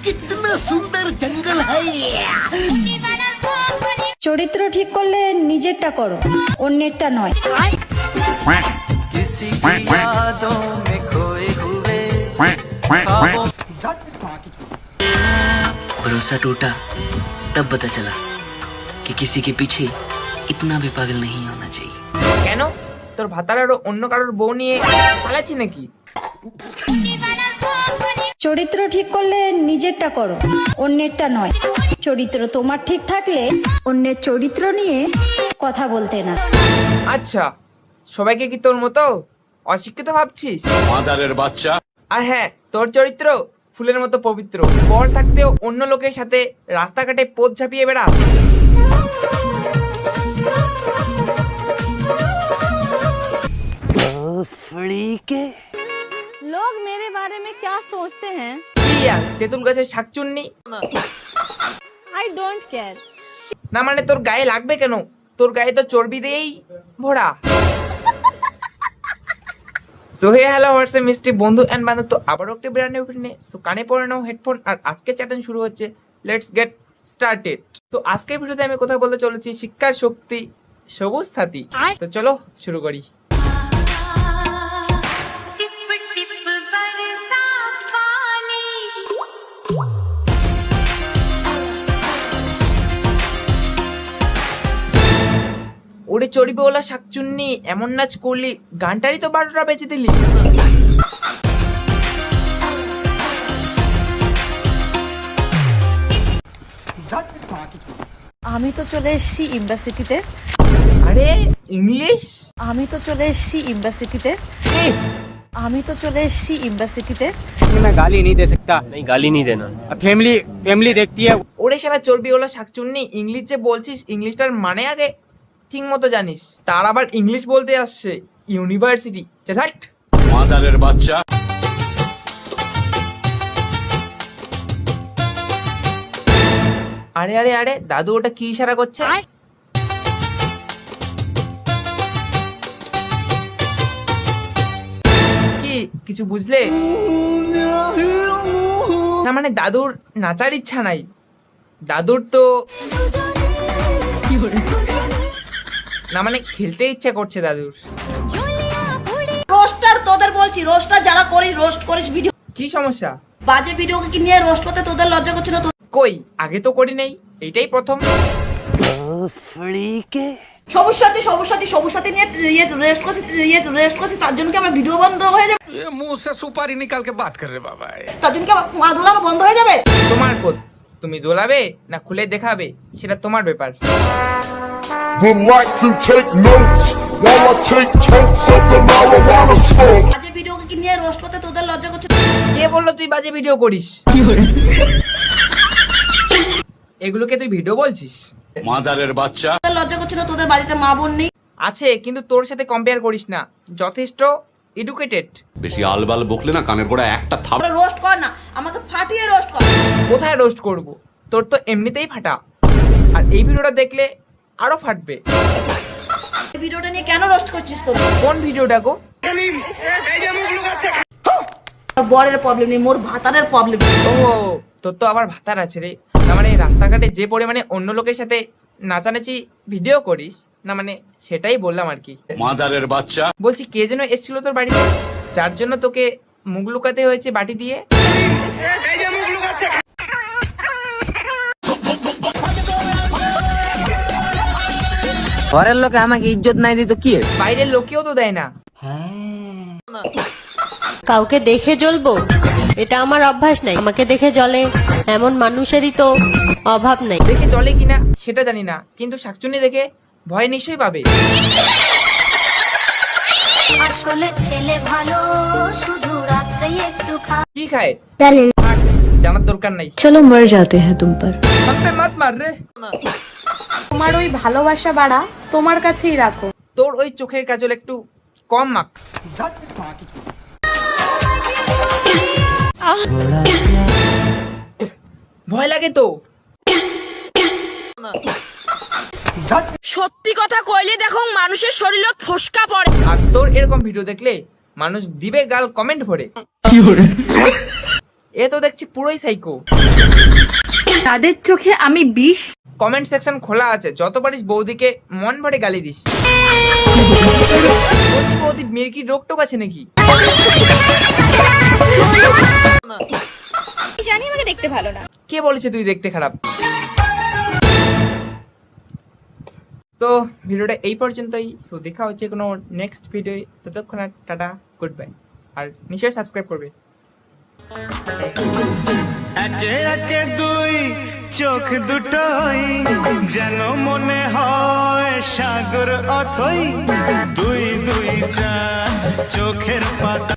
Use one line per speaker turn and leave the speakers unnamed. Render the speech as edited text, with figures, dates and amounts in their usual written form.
कितना सुंदर जंगल है।
চরিত্র ঠিক করলে নিজেরটা করো, অন্যেরটা নয়।
भरोसा टूटा तब पता चला कि किसी के पीछे इतना भी पागल नहीं होना चाहिए।
কেন তোর ভাতারারও অন্য কারোর বউ নিয়ে পালাচ্ছি নাকি?
চরিত্র ঠিক করলে নিজেরটা করো, অন্যেরটা নয়। চরিত্র তোমার ঠিক থাকলে অন্যের চরিত্র নিয়ে কথা বলতে না।
আচ্ছা, সবাইকে কি তোর মতো অশিক্ষিত ভাবছিস?
মাদারের বাচ্চা।
আর হ্যাঁ, তোর চরিত্র ফুলের মতো পবিত্র। বর থাকতেও অন্য লোকের সাথে রাস্তাঘাটে পোদ ঝাঁপিয়ে বেড়াস।
लोग मेरे बारे में क्या सोचते हैं?
কি আর তেঁতুল গাছের শাকচুন্নি?
I don't care.
না মানে তোর গায়ে লাগবে কেন? তোর গায়ে তো চর্বি দিয়েই ভরা। সো হে হ্যালো হোয়াটসঅ্যাপ মিষ্টি বন্ধু অ্যান্ড বান্ধব, তো আবারও একটি ব্র্যান্ড নিউ ভিডিও নিয়ে সো কানে পড়ে নাও হেডফোন, আর আজকে চ্যালেঞ্জ শুরু হচ্ছে। Let's get started. তো আজকের ভিডিওতে আমি কথা বলতে চলেছি শিক্ষার শক্তি সবুজ সাথী। তো চলো শুরু করি। ওরে চর্বিওয়ালা শাকচুন্নি, এমন নাচ করলি গানটারই তো 12টা বেঁচে দিলি।
আমি তো চলে এসেছি ইউনিভার্সিটিতে।
আরে ইংলিশ?
আমি তো চলে এসেছি ইউনিভার্সিটিতে। আমি তো চলে এসেছি ইউনিভার্সিটিতে।
मैं गाली नहीं दे सकता।
नहीं गाली नहीं देना।
फैमिली फैमिली देखती है।
ওরে শালা চর্বিওয়ালা শাকচুন্নি, ইংলিশ যে বলছিস ইংলিশটার মানে আগে ঠিক মতো জানিস, তার আবার ইংলিশ বলতে আসছে ইউনিভার্সিটি। চাট
মাদারের বাচ্চা।
আরে আরে আরে দাদু ওটা কি ইশারা করছে? কি কিছু বুঝলে না? মানে দাদুর নাচার ইচ্ছা নাই, দাদুর তো না মানে খেলতে ইচ্ছা করছে দাদুর।
রোস্টার তোদের বলছি, রোস্টার যারা করিস, রোস্ট করিস ভিডিও,
কি সমস্যা?
বাজে ভিডিওকে কি নিয়ে রোস্ট করতে তোদের লজ্জা করছিল? তো
কই আগে তো করি নাই, এইটাই প্রথম।
সবুজ সাথী নিয়ে রেস্ট করছি, তার জন্য কি আমার ভিডিও বন্ধ হয়ে যাবে?
मुंह से सुपारी निकाल के बात कर रहे बाबा।
তার জন্য কি আমার মা ধুলানো বন্ধ হয়ে যাবে?
তোমার পথ, তুমি দোলাবে না খুলে দেখাবে সেটা তোমার ব্যাপার।
Would like to take notes while I take totes of the marijuana smoke.
বাজে ভিডিওকে কি নিয়ে রোস্ট করতে তোদের লজ্জা করছে?
কে বললো তুই বাজে ভিডিও করিস? এগুলোকে তুই ভিডিও বলছিস?
মাদারের বাচ্চা।
তোদের লজ্জা করছিল? তোদের বাড়িতে মা বোন নেই?
আছে, কিন্তু তোর সাথে কম্পেয়ার করিস না, যথেষ্ট এডুকেটেড।
বেশি আলবাল বকলে না কানের গোড়া একটা থাপ।
রোস্ট কর না, আমাকে ফাটিয়ে রোস্ট কর।
কোথায় রোস্ট করব? তোর তো এমনিতেই ফাটা, আর এই ভিডিওটা দেখলে আরো ফাটবে।
এই ভিডিওটা নিয়ে কেন রোস্ট করছিস তোর?
কোন ভিডিওটা গো?
আমার বরের প্রবলেম নেই, মোর ভাতারের প্রবলেম।
ও তোর তো আবার ভাতার আছে রে। না মানে রাস্তাঘাটে যে পরিমাণে অন্য লোকের সাথে নাচানাচি ভিডিও করিস, না মানে সেটাই বললাম আর কি।
মাদারের বাচ্চা।
বলছি কে যেন এসেছিল তোর বাড়িতে, যার জন্য তোকে মুখ লুকাতে হয়েছে বাটি দিয়ে?
ঘরের লোকে আমাকে ইজ্জত নাই দিত কি?
বাইরের লোকেও তো দেয় না।
কাউকে দেখে জ্বলবো এটা আমার অভ্যাস নাই। আমাকে দেখে জ্বলে এমন মানুষেরই তো অভাব নাই।
দেখে চলে কিনা সেটা জানি না, কিন্তু শাকচুন্নি দেখে ভয় নিশ্চয়ই পাবে।
আসলে ছেলে ভালো, শুধু রাত্রে একটু
কি খায় জানার দরকার নাই।
চলো মর যাতে হ্যাঁ তুম পর।
হাম্পে মাত মার রে।
তোমার ওই ভালোবাসা বাড়া তোমার কাছেই রাখো।
তোর ওই চোখের কাজল একটু কম মাখ। ভয় লাগে তো।
সত্যি কথা কইলে দেখো মানুষের শরীরে ফোসকা পড়ে।
আর তোর এরকম ভিডিও দেখলে মানুষ দিবে গাল কমেন্ট ভরে। এ তো দেখছি পুরোই সাইকো।
তাদের চোখে আমি বিষ।
কমেন্ট সেকশন খোলা আছে, যত পারিস বৌদিকে মন ভরে গালি দিস। বলছি বৌদি মেয়ের কি রোগ টোক আছে নাকি?
জানি আমাকে দেখতে ভালো না।
কে বলেছে তুই দেখতে খারাপ? তো ভিডিওটা এই পর্যন্তই। সো দেখা হচ্ছে কোনো নেক্সট ভিডিও, ততক্ষণ টাটা, গুড বাই। আর নিশ্চয়ই সাবস্ক্রাইব করবে।
একে একে দুই চোখ দুটোই যেন মনে হয় সাগর অথই, দুই দুই চার চোখের পাতা।